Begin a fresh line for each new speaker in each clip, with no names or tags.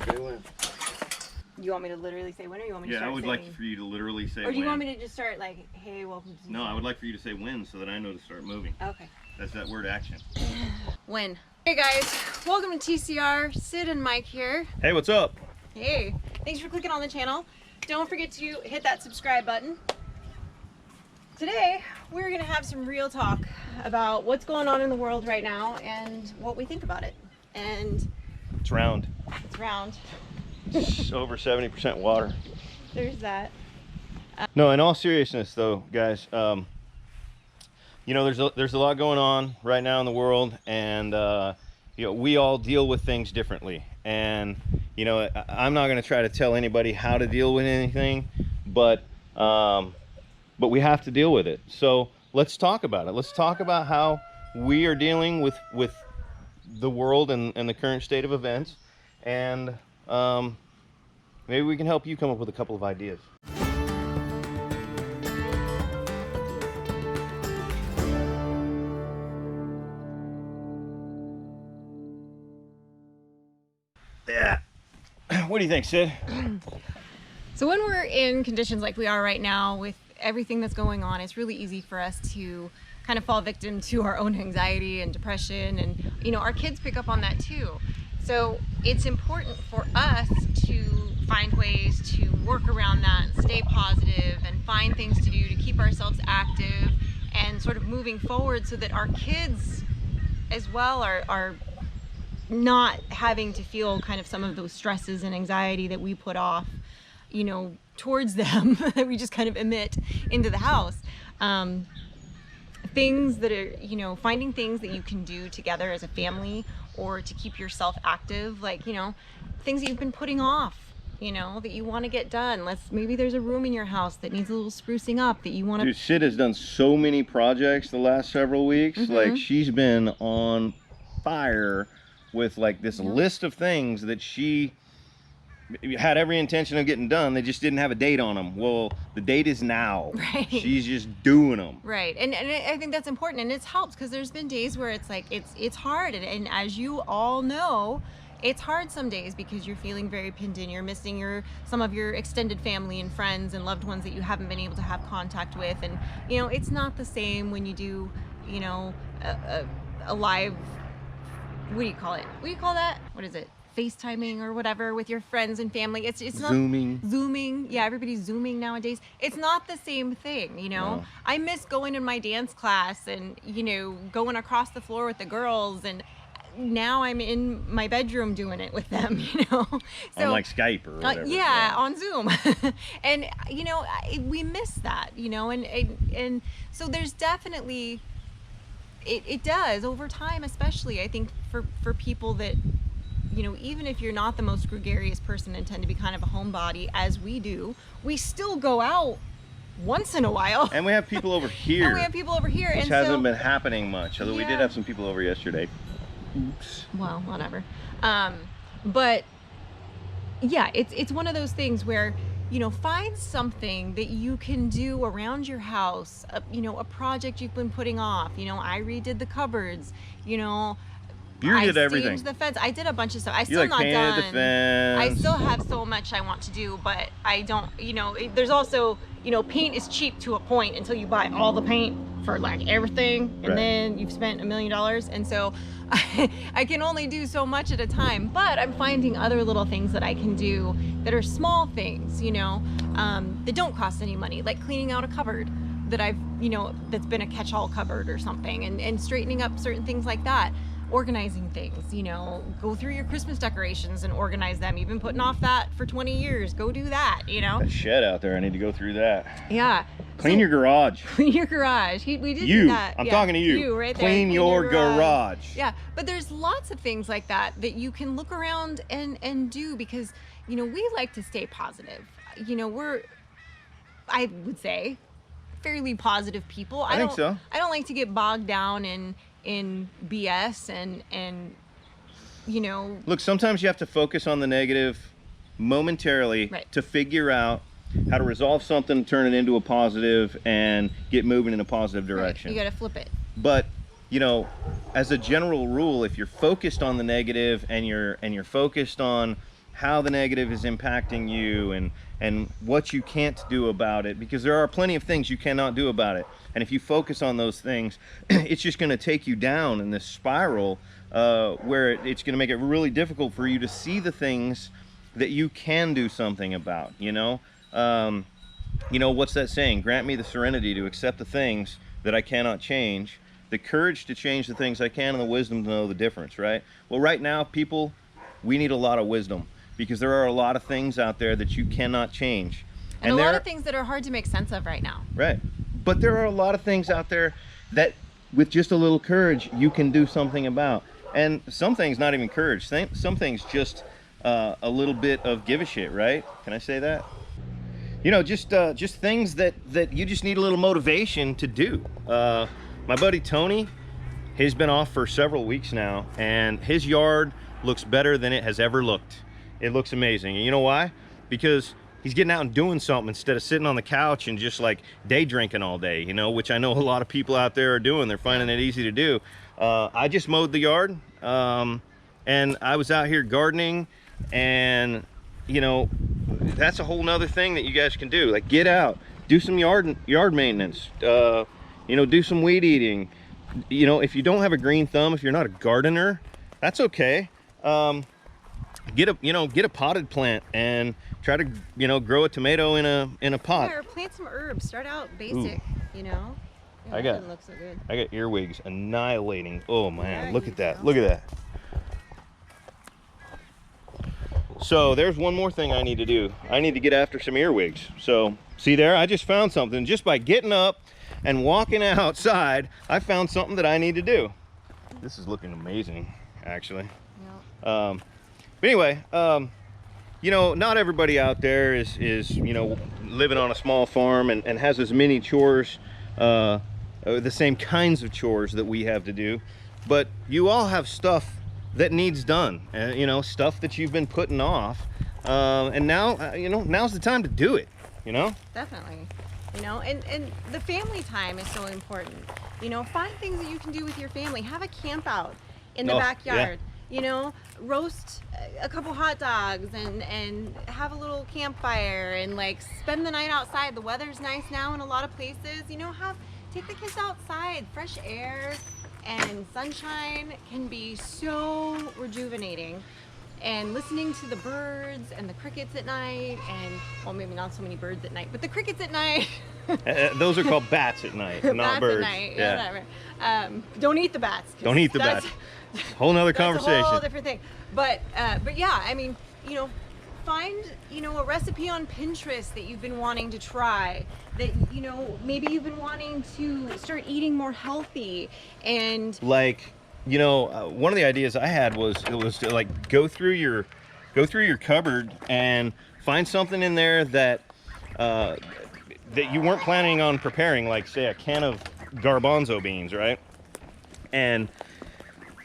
Say when.
You want me to literally say when, or you want me to start
Yeah, I would
saying?
like for you to literally say when.
Or do you want me to just start like, hey, welcome to...
No, I would like for you to say when so that I know to start moving.
Okay.
That's that word action.
When. Hey guys, welcome to TCR. Sid and Mike here.
Hey, what's up?
Hey, thanks for clicking on the channel. Don't forget to hit that subscribe button. Today, we're gonna have some real talk about what's going on in the world right now and what we think about it. And
It's round.
it's round.
It's over 70% water.
There's that.
No, in all seriousness though, guys, you know, there's a lot going on right now in the world, and you know, we all deal with things differently. And you know, I'm not going to try to tell anybody how to deal with anything, but we have to deal with it. So let's talk about it. Let's talk about how we are dealing with the world and the current state of events, and maybe we can help you come up with a couple of ideas. Yeah. What do you think, Sid?
So when we're in conditions like we are right now with everything that's going on, it's really easy for us to kind of fall victim to our own anxiety and depression, and you know, our kids pick up on that too. So it's important for us to find ways to work around that, stay positive, and find things to do to keep ourselves active and sort of moving forward, so that our kids as well are not having to feel kind of some of those stresses and anxiety that we put off, you know, towards them, that we just kind of emit into the house. Things that are, you know, finding things that you can do together as a family, or to keep yourself active, like, you know, things that you've been putting off, you know, that you want to get done. Maybe there's a room in your house that needs a little sprucing up that you want to...
Dude, Sid has done so many projects the last several weeks. Like, she's been on fire with like this list of things that she had every intention of getting done. They just didn't have a date on them. Well, the date is now.
Right.
She's just doing them.
Right. And I think that's important, and it's helped, because there's been days where it's like it's hard, and as you all know, it's hard some days because you're feeling very pinned in. You're missing some of your extended family and friends and loved ones that you haven't been able to have contact with, and you know, it's not the same when you do, you know, a live, what do you call it? What do you call that? What is it? FaceTiming or whatever with your friends and family. It's not Zooming. Yeah, everybody's Zooming nowadays. It's not the same thing, you know. No. I miss going in my dance class and, you know, going across the floor with the girls, and now I'm in my bedroom doing it with them, you know. So,
on like Skype or whatever.
Yeah, on Zoom. And you know, we miss that, you know, and so there's definitely it does over time, especially I think for people that, you know, even if you're not the most gregarious person and tend to be kind of a homebody, as we do, we still go out once in a while. And
we have people over here.
Which
hasn't been happening much, although we did have some people over yesterday. Oops.
Well, whatever. But yeah, it's one of those things where, you know, find something that you can do around your house, you know, a project you've been putting off. You know, I redid the cupboards, you know,
you did everything.
I staged the fence. I did a bunch of stuff. I'm still not done.
The fence.
I still have so much I want to do, but I don't, you know, there's also, you know, paint is cheap to a point until you buy all the paint for like everything, and then you've spent $1 million. And so I can only do so much at a time, but I'm finding other little things that I can do that are small things, you know, that don't cost any money, like cleaning out a cupboard that I've, you know, that's been a catch-all cupboard or something, and straightening up certain things like that. Organizing things, you know, go through your Christmas decorations and organize them. You've been putting off that for 20 years. Go do that, you know.
That shed out there, I need to go through that.
Yeah.
Clean your garage.
Clean your garage. We did do that.
I'm talking to you.
You right there.
Clean your garage.
Yeah, but there's lots of things like that that you can look around and do, because, you know, we like to stay positive. You know, I would say, fairly positive people.
I think so.
I don't like to get bogged down in BS and you know.
Look, sometimes you have to focus on the negative momentarily to figure out how to resolve something, turn it into a positive, and get moving in a positive direction.
You got to flip it.
But you know, as a general rule, if you're focused on the negative and you're focused on how the negative is impacting you and what you can't do about it, because there are plenty of things you cannot do about it. And if you focus on those things, it's just going to take you down in this spiral where it's going to make it really difficult for you to see the things that you can do something about, you know? You know, what's that saying? Grant me the serenity to accept the things that I cannot change, the courage to change the things I can, and the wisdom to know the difference, right? Well, right now, people, we need a lot of wisdom, because there are a lot of things out there that you cannot change.
And a lot of things that are hard to make sense of right now.
Right. But there are a lot of things out there that, with just a little courage, you can do something about. And some things not even courage. Some things just a little bit of give a shit, right? Can I say that? You know, just things that you just need a little motivation to do. My buddy Tony, he's been off for several weeks now, and his yard looks better than it has ever looked. It looks amazing. And you know why? Because he's getting out and doing something instead of sitting on the couch and just like day drinking all day, you know, which I know a lot of people out there are doing. They're finding it easy to do. I just mowed the yard, and I was out here gardening, and you know, that's a whole nother thing that you guys can do. Like, get out, do some yard maintenance, you know, do some weed eating. You know, if you don't have a green thumb, if you're not a gardener, that's okay. Get a potted plant and try to, you know, grow a tomato in a pot.
Yeah, or plant some herbs. Start out basic. Ooh. You know. Yeah,
that doesn't look so good. I got earwigs annihilating. Oh man, yeah, look at that. Look at that. So there's one more thing I need to do. I need to get after some earwigs. So see there, I just found something. Just by getting up and walking outside, I found something that I need to do. This is looking amazing, actually. Yep. But anyway, you know, not everybody out there is you know, living on a small farm and has as many chores, the same kinds of chores that we have to do. But you all have stuff that needs done, you know, stuff that you've been putting off, and now you know, now's the time to do it, you know. Definitely.
You know, and the family time is so important. You know, find things that you can do with your family. Have a camp out in the backyard. Yeah. You know, roast a couple hot dogs and have a little campfire and like spend the night outside. The weather's nice now in a lot of places. You know, take the kids outside. Fresh air and sunshine can be so rejuvenating. And listening to the birds and the crickets at night, and well, maybe not so many birds at night, but the crickets at night.
Those are called bats at night, not
bats
birds.
At night. Yeah. Whatever. Don't eat the bats.
Don't eat the bats. Whole nother conversation.
That's a whole different thing. But yeah, I mean, you know, find, you know, a recipe on Pinterest that you've been wanting to try, that, you know, maybe you've been wanting to start eating more healthy. And
like, you know, one of the ideas I had was to like go through your cupboard and find something in there that that you weren't planning on preparing, like say a can of garbanzo beans, right? And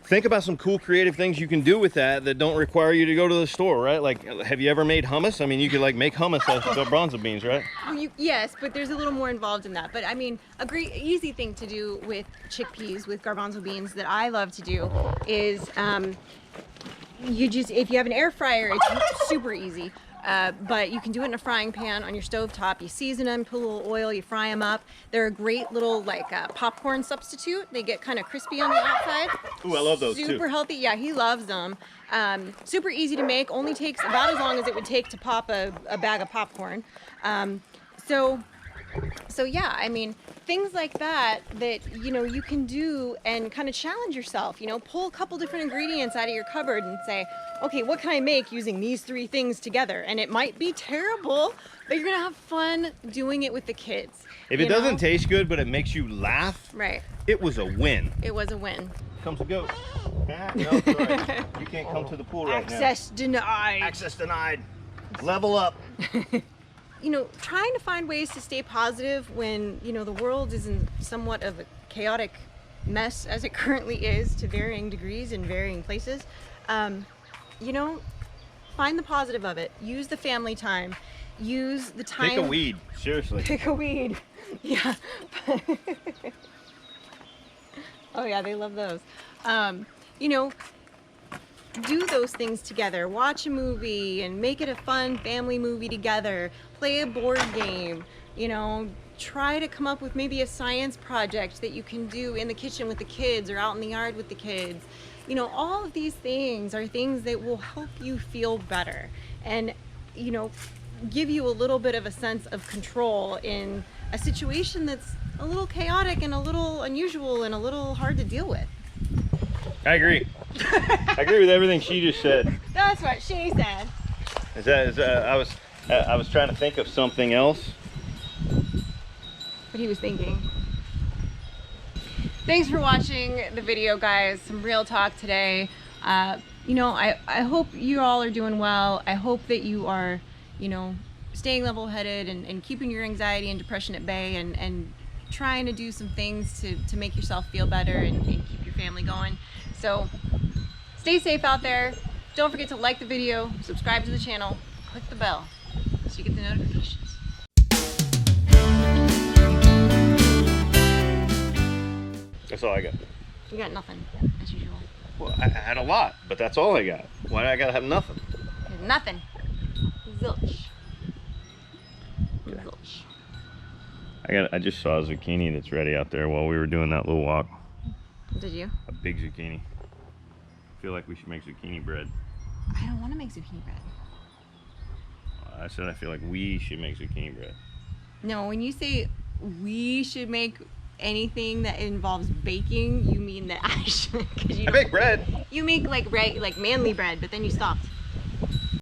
think about some cool creative things you can do with that don't require you to go to the store, right? Like, have you ever made hummus? I mean, you could like make hummus out of garbanzo beans, right?
Yes, but there's a little more involved in that. But I mean, a great easy thing to do with chickpeas, with garbanzo beans that I love to do is if you have an air fryer, it's super easy. But you can do it in a frying pan on your stove top. You season them, put a little oil, you fry them up. They're a great little like popcorn substitute. They get kind of crispy on the outside.
Ooh, I love those
too. Super healthy. Yeah, he loves them. Super easy to make. Only takes about as long as it would take to pop a bag of popcorn. So yeah, I mean, things like that you know, you can do and kind of challenge yourself. You know, pull a couple different ingredients out of your cupboard and say, okay, what can I make using these 3 things together? And it might be terrible, but you're gonna have fun doing it with the kids.
If it doesn't taste good, but it makes you laugh,
right?
It was a win.
It was a win.
Comes a goat. No, sorry. You can't come to the pool right now.
Access denied.
Access denied. Level up.
You know, trying to find ways to stay positive when, you know, the world is in somewhat of a chaotic mess as it currently is to varying degrees in varying places. You know, find the positive of it. Use the family time. Use the time.
Pick a weed. Seriously.
Pick a weed. Yeah. Oh yeah, they love those. You know, do those things together. Watch a movie and make it a fun family movie together. Play a board game. You know, try to come up with maybe a science project that you can do in the kitchen with the kids or out in the yard with the kids. You know, all of these things are things that will help you feel better and, you know, give you a little bit of a sense of control in a situation that's a little chaotic and a little unusual and a little hard to deal with.
I agree. I agree with everything she just said.
That's what she said.
I was trying to think of something else.
What he was thinking. Thanks for watching the video, guys. Some real talk today. You know, I hope you all are doing well. I hope that you are, you know, staying level-headed and keeping your anxiety and depression at bay and trying to do some things to make yourself feel better and keep your family going. So stay safe out there. Don't forget to like the video, subscribe to the channel, click the bell so you get the notifications.
That's all I got.
You got nothing, as usual.
Well, I had a lot, but that's all I got. Why do I gotta have nothing?
Nothing. Zilch. Zilch.
I just saw a zucchini that's ready out there while we were doing that little walk.
Did you?
A big zucchini. I feel like we should make zucchini bread.
I don't want to make zucchini bread.
I said I feel like we should make zucchini bread.
No, when you say we should make anything that involves baking, you mean that I should. 'Cause you
I bake bread.
You make like manly bread, but then you stopped.